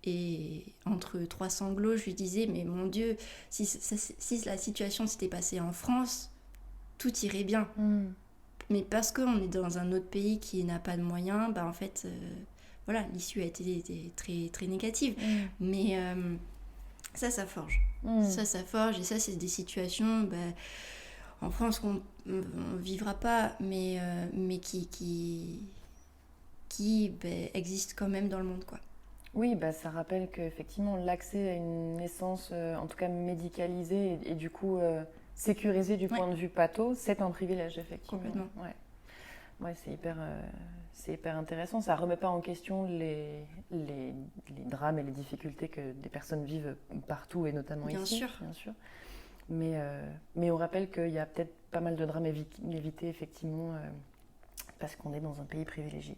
et entre trois sanglots, je lui disais, mais mon Dieu, si la situation s'était passée en France, tout irait bien. Mais parce qu'on est dans un autre pays qui n'a pas de moyens, en fait, voilà, l'issue a été très, très négative. Mais ça forge. Ça forge, et ça, c'est des situations en France qu'on ne vivra pas, mais qui existent quand même dans le monde, quoi. Oui, ça rappelle qu'effectivement, l'accès à une naissance, en tout cas médicalisée et du coup sécurisée du point de vue patho, c'est un privilège, effectivement. Complètement. Ouais, c'est hyper intéressant. Ça ne remet pas en question les drames et les difficultés que des personnes vivent partout et notamment ici. Bien sûr. Mais on rappelle qu'il y a peut-être pas mal de drames évités, effectivement, parce qu'on est dans un pays privilégié.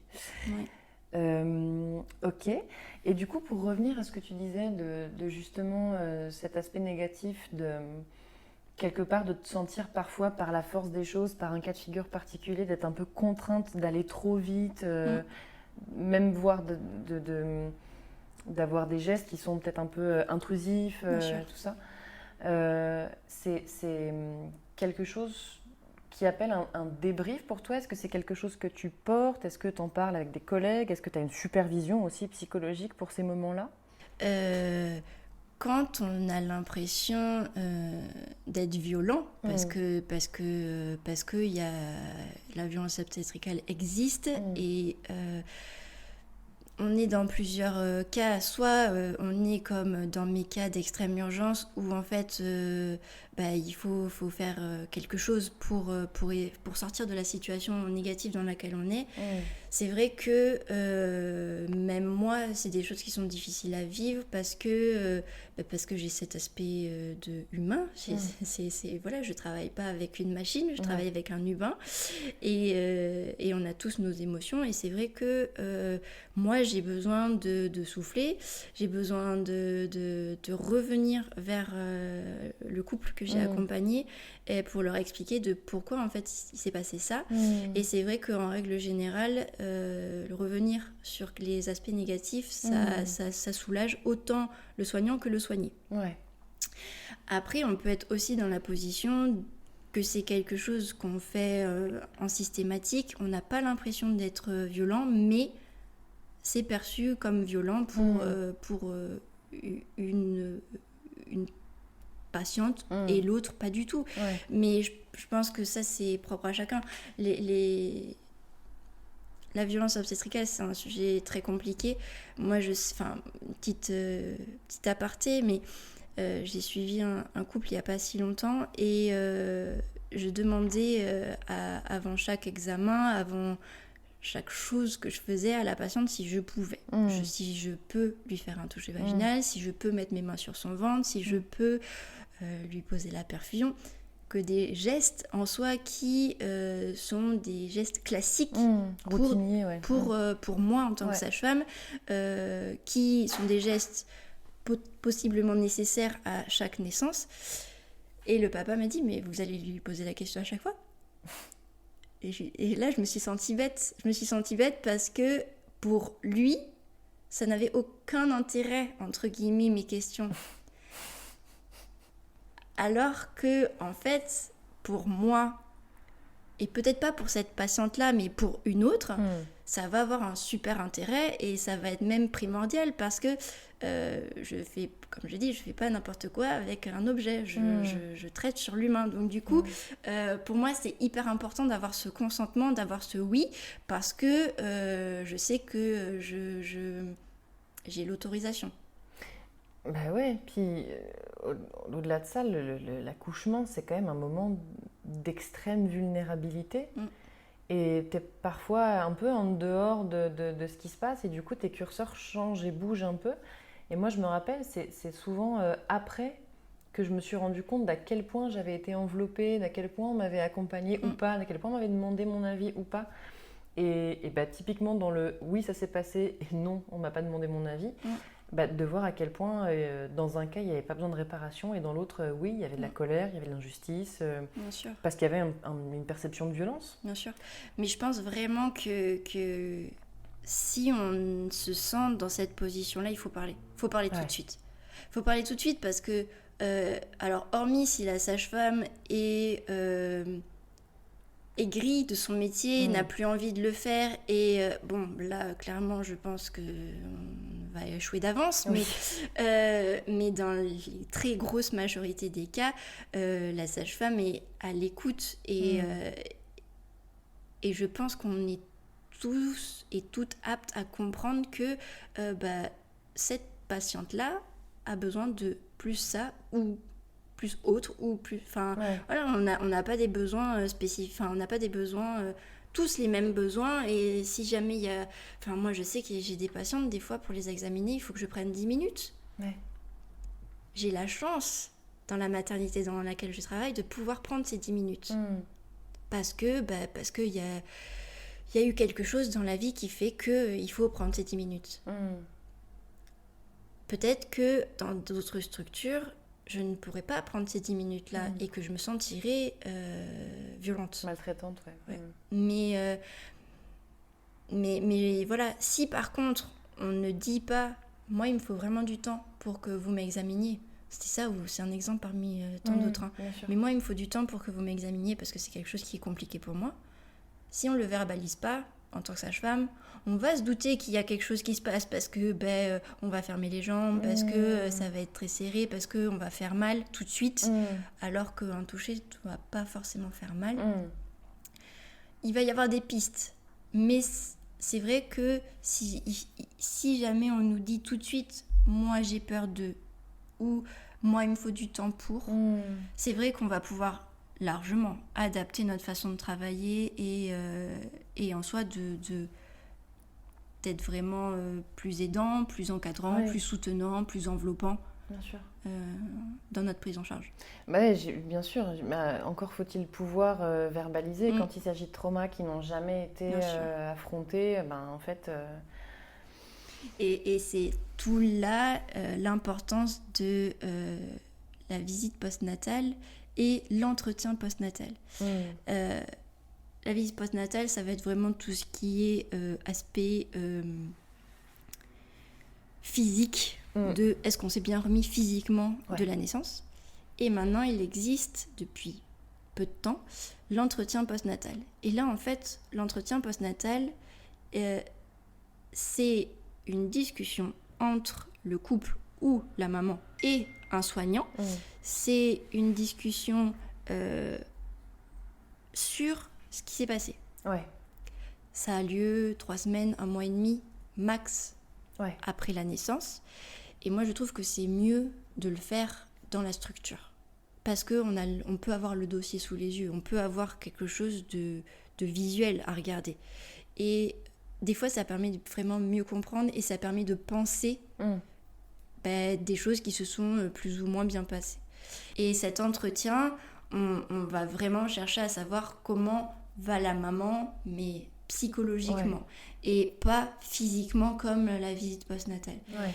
Ok. Et du coup, pour revenir à ce que tu disais de justement cet aspect négatif de quelque part de te sentir parfois par la force des choses, par un cas de figure particulier, d'être un peu contrainte d'aller trop vite, même voire d'avoir des gestes qui sont peut-être un peu intrusifs, tout ça. C'est quelque chose qui appelle un débrief pour toi. Est-ce que c'est quelque chose que tu portes? Est-ce que tu en parles avec des collègues? Est-ce que tu as une supervision aussi psychologique pour ces moments-là? Quand on a l'impression d'être violent, parce que y a, la violence obstétricale existe, et on est dans plusieurs cas. Soit on est comme dans mes cas d'extrême urgence où en fait il faut faire quelque chose pour sortir de la situation négative dans laquelle on est. C'est vrai que même moi, c'est des choses qui sont difficiles à vivre parce que j'ai cet aspect humain. Voilà, je travaille pas avec une machine, je travaille avec un humain, et on a tous nos émotions, et c'est vrai que moi j'ai besoin de souffler, j'ai besoin de revenir vers le couple que j'ai accompagné, et pour leur expliquer de pourquoi en fait il s'est passé ça. Et c'est vrai qu'en règle générale, revenir sur les aspects négatifs, ça soulage autant le soignant que le soigné. Après, on peut être aussi dans la position que c'est quelque chose qu'on fait en systématique, on n'a pas l'impression d'être violent, mais c'est perçu comme violent pour une patiente et l'autre pas du tout. Mais je pense que ça, c'est propre à chacun. La violence obstétricale, c'est un sujet très compliqué. Moi, petite aparté, mais j'ai suivi un couple il n'y a pas si longtemps, et je demandais avant chaque examen, avant chaque chose que je faisais à la patiente, si je pouvais. Si je peux lui faire un toucher vaginal, si je peux mettre mes mains sur son ventre, si je peux lui poser la perfusion. que des gestes en soi qui sont des gestes classiques routiniers, pour moi en tant que sage-femme, qui sont des gestes possiblement nécessaires à chaque naissance. Et le papa m'a dit, mais vous allez lui poser la question à chaque fois? Et là, je me suis sentie bête. Je me suis sentie bête parce que pour lui, ça n'avait aucun intérêt, entre guillemets, mes questions. Alors que, en fait, pour moi, et peut-être pas pour cette patiente-là, mais pour une autre, ça va avoir un super intérêt et ça va être même primordial parce que je fais, comme je dis, je fais pas n'importe quoi avec un objet, je traite sur l'humain. Donc du coup, pour moi, c'est hyper important d'avoir ce consentement, d'avoir ce oui, parce que je sais que j'ai l'autorisation. Bah ouais, puis au-delà de ça, l'accouchement, c'est quand même un moment d'extrême vulnérabilité. Et t'es parfois un peu en dehors de ce qui se passe et du coup, tes curseurs changent et bougent un peu. Et moi, je me rappelle, c'est souvent après que je me suis rendu compte d'à quel point j'avais été enveloppée, d'à quel point on m'avait accompagnée ou pas, d'à quel point on m'avait demandé mon avis ou pas. Et bah, typiquement dans le « oui, ça s'est passé » et « non, on m'a pas demandé mon avis », bah, de voir à quel point dans un cas il n'y avait pas besoin de réparation et dans l'autre oui il y avait de la colère, il y avait de l'injustice, Bien sûr. Parce qu'il y avait une perception de violence. Bien sûr, mais je pense vraiment que si on se sent dans cette position-là, il faut parler tout de suite. Il faut parler tout de suite parce que alors hormis si la sage-femme est aigrie de son métier, n'a plus envie de le faire et bon là clairement je pense que on va échouer d'avance, mais dans les très grosses majorités des cas, la sage-femme est à l'écoute et je pense qu'on est tous et toutes aptes à comprendre que cette patiente-là a besoin de plus ça ou plus autre ou plus, voilà, on n'a pas des besoins spécifiques, on n'a pas des besoins tous les mêmes besoins et si jamais il y a, moi je sais que j'ai des patientes des fois pour les examiner il faut que je prenne 10 minutes. J'ai la chance dans la maternité dans laquelle je travaille de pouvoir prendre ces 10 minutes parce que il y a eu quelque chose dans la vie qui fait que il faut prendre ces 10 minutes. Peut-être que dans d'autres structures je ne pourrais pas prendre ces 10 minutes-là et que je me sentirais violente. Maltraitante, Mais voilà, si par contre, on ne dit pas « moi, il me faut vraiment du temps pour que vous m'examiniez », c'était ça ou c'est un exemple parmi tant d'autres. Mais moi, il me faut du temps pour que vous m'examiniez parce que c'est quelque chose qui est compliqué pour moi. Si on ne le verbalise pas, en tant que sage-femme, on va se douter qu'il y a quelque chose qui se passe parce que on va fermer les jambes, parce que ça va être très serré, parce qu'on va faire mal tout de suite, alors qu'un toucher ne va pas forcément faire mal. Il va y avoir des pistes, mais c'est vrai que si jamais on nous dit tout de suite « moi j'ai peur de » ou « moi il me faut du temps pour », c'est vrai qu'on va pouvoir largement adapter notre façon de travailler et en soi d'être vraiment plus aidant, plus encadrant, plus soutenant, plus enveloppant. Bien sûr. Dans notre prise en charge. Bien sûr, encore faut-il pouvoir verbaliser quand il s'agit de traumas qui n'ont jamais été affrontés, en fait... Et c'est tout là l'importance de la visite postnatale et l'entretien postnatal. La visite postnatale, ça va être vraiment tout ce qui est aspect physique de est-ce qu'on s'est bien remis physiquement de la naissance. Et maintenant, il existe depuis peu de temps l'entretien postnatal. Et là, en fait, l'entretien postnatal, c'est une discussion entre le couple ou la maman et un soignant. C'est une discussion sur ce qui s'est passé. Ça a lieu 3 semaines, 1 mois et demi, max, après la naissance. Et moi, je trouve que c'est mieux de le faire dans la structure. Parce qu'on peut avoir le dossier sous les yeux, on peut avoir quelque chose de visuel à regarder. Et des fois, ça permet de vraiment mieux comprendre et ça permet de penser des choses qui se sont plus ou moins bien passées. Et cet entretien, on va vraiment chercher à savoir comment va la maman, mais psychologiquement, et pas physiquement comme la visite postnatale. Ouais.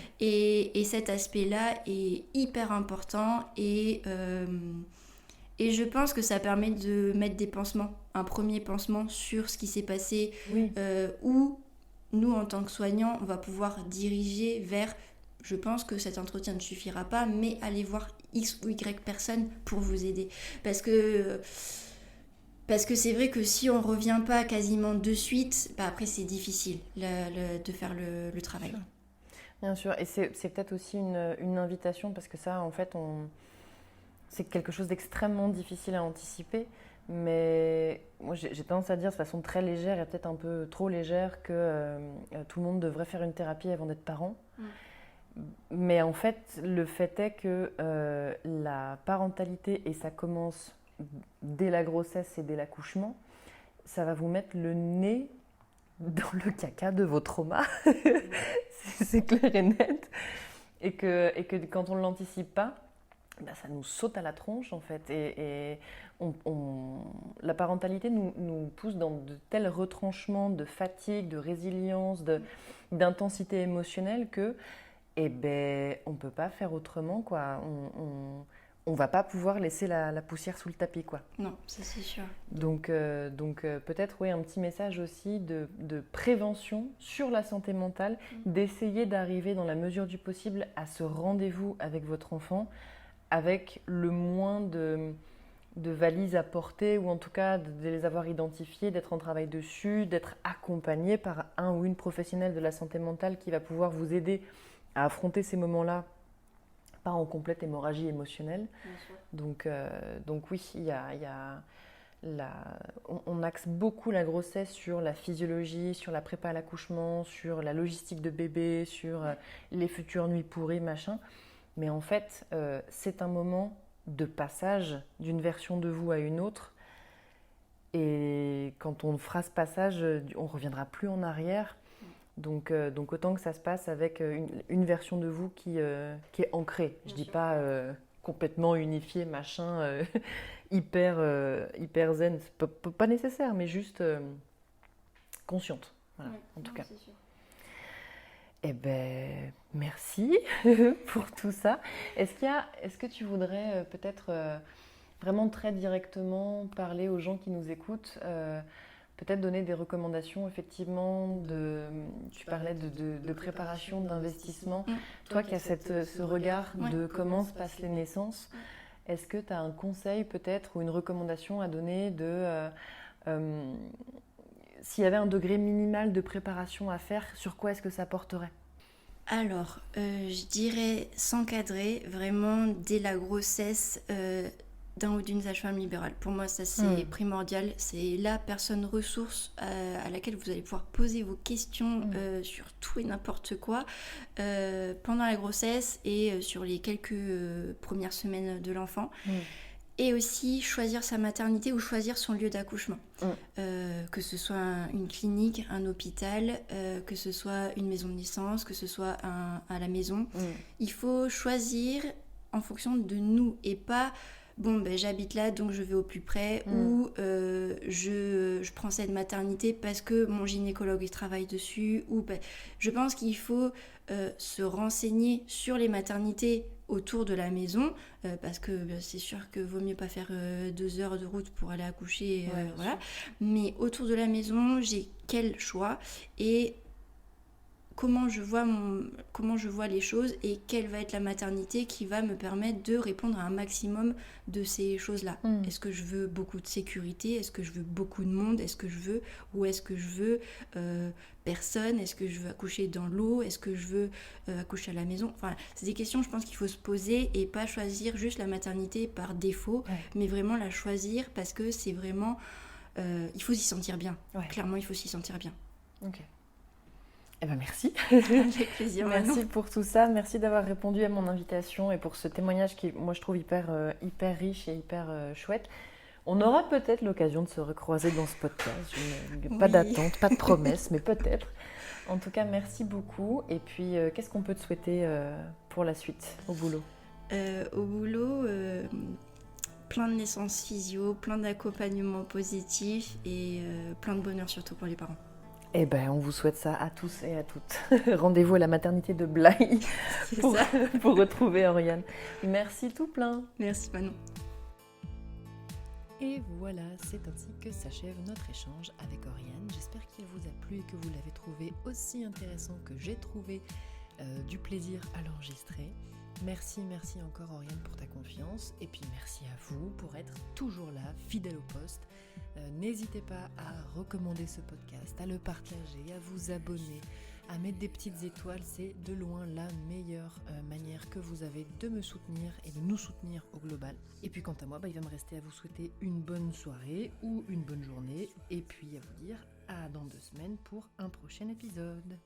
Et cet aspect-là est hyper important et je pense que ça permet de mettre des pansements, un premier pansement sur ce qui s'est passé, Oui. où nous, en tant que soignants, on va pouvoir diriger vers, je pense que cet entretien ne suffira pas, mais aller voir X ou Y personnes pour vous aider. Parce que c'est vrai que si on ne revient pas quasiment de suite, après c'est difficile de faire le travail. Bien sûr, et c'est peut-être aussi une invitation, parce que ça, en fait, c'est quelque chose d'extrêmement difficile à anticiper, mais moi j'ai tendance à dire de façon très légère, et peut-être un peu trop légère, que tout le monde devrait faire une thérapie avant d'être parent. Mais en fait, le fait est que la parentalité, et ça commence dès la grossesse et dès l'accouchement, ça va vous mettre le nez dans le caca de vos traumas, c'est clair et net, et que quand on ne l'anticipe pas, ça nous saute à la tronche en fait, et la parentalité nous pousse dans de tels retranchements de fatigue, de résilience, d'intensité émotionnelle que on ne peut pas faire autrement, quoi. On va pas pouvoir laisser la poussière sous le tapis, quoi. Non, ça c'est sûr. Donc peut-être un petit message aussi de prévention sur la santé mentale, d'essayer d'arriver dans la mesure du possible à ce rendez-vous avec votre enfant avec le moins de valises à porter, ou en tout cas de les avoir identifiées, d'être en travail dessus, d'être accompagné par un ou une professionnelle de la santé mentale qui va pouvoir vous aider à affronter ces moments-là, pas en complète hémorragie émotionnelle. Donc oui, on axe beaucoup la grossesse sur la physiologie, sur la prépa à l'accouchement, sur la logistique de bébé, sur les futures nuits pourries, machin. Mais en fait, c'est un moment de passage d'une version de vous à une autre. Et quand on fera ce passage, on ne reviendra plus en arrière. Donc autant que ça se passe avec une version de vous qui est ancrée. Je ne dis pas complètement unifiée, machin, hyper zen. C'est pas nécessaire, mais juste consciente. Voilà, en tout cas. C'est sûr. Eh bien, merci pour tout ça. Est-ce que tu voudrais peut-être vraiment très directement parler aux gens qui nous écoutent, peut-être donner des recommandations, effectivement, tu parlais de préparation, d'investissement. Toi qui as ce regard de comment se passent les naissances, est-ce que tu as un conseil peut-être ou une recommandation à donner s'il y avait un degré minimal de préparation à faire, sur quoi est-ce que ça porterait ? Alors, je dirais s'encadrer vraiment dès la grossesse d'un ou d'une sage-femme libérale. Pour moi, ça c'est primordial. C'est la personne ressource à laquelle vous allez pouvoir poser vos questions sur tout et n'importe quoi pendant la grossesse et sur les quelques premières semaines de l'enfant. Et aussi choisir sa maternité ou choisir son lieu d'accouchement. Que ce soit une clinique, un hôpital, que ce soit une maison de naissance, que ce soit à la maison. Il faut choisir en fonction de nous et pas j'habite là donc je vais au plus près ou je prends cette maternité parce que mon gynécologue il travaille dessus. Je pense qu'il faut se renseigner sur les maternités autour de la maison parce que c'est sûr que vaut mieux pas faire 2 heures de route pour aller accoucher, voilà. Mais autour de la maison, j'ai quel choix et comment je vois les choses et quelle va être la maternité qui va me permettre de répondre à un maximum de ces choses-là. Est-ce que je veux beaucoup de sécurité ? Est-ce que je veux beaucoup de monde ? Est-ce que je veux personne ? Est-ce que je veux accoucher dans l'eau ? Est-ce que je veux accoucher à la maison ? Enfin, c'est des questions, je pense, qu'il faut se poser et pas choisir juste la maternité par défaut, mais vraiment la choisir parce que c'est vraiment... il faut s'y sentir bien. Clairement, il faut s'y sentir bien. Ok. Eh ben merci. Avec plaisir. Merci pour tout ça. Merci d'avoir répondu à mon invitation et pour ce témoignage qui, moi, je trouve hyper riche et hyper chouette. On aura peut-être l'occasion de se recroiser dans ce podcast. Pas d'attente, pas de promesse, mais peut-être. En tout cas, merci beaucoup. Et puis, qu'est-ce qu'on peut te souhaiter pour la suite, au boulot ? Au boulot, plein de naissances physio, plein d'accompagnements positifs et plein de bonheur surtout pour les parents. Eh ben, on vous souhaite ça à tous et à toutes. Rendez-vous à la maternité de Blaye pour retrouver Oriane. Merci tout plein. Merci Manon. Et voilà, c'est ainsi que s'achève notre échange avec Oriane. J'espère qu'il vous a plu et que vous l'avez trouvé aussi intéressant que j'ai trouvé du plaisir à l'enregistrer. Merci encore Oriane pour ta confiance et puis merci à vous pour être toujours là, fidèle au poste. N'hésitez pas à recommander ce podcast, à le partager, à vous abonner, à mettre des petites étoiles. C'est de loin la meilleure manière que vous avez de me soutenir et de nous soutenir au global. Et puis quant à moi, il va me rester à vous souhaiter une bonne soirée ou une bonne journée et puis à vous dire à dans 2 semaines pour un prochain épisode.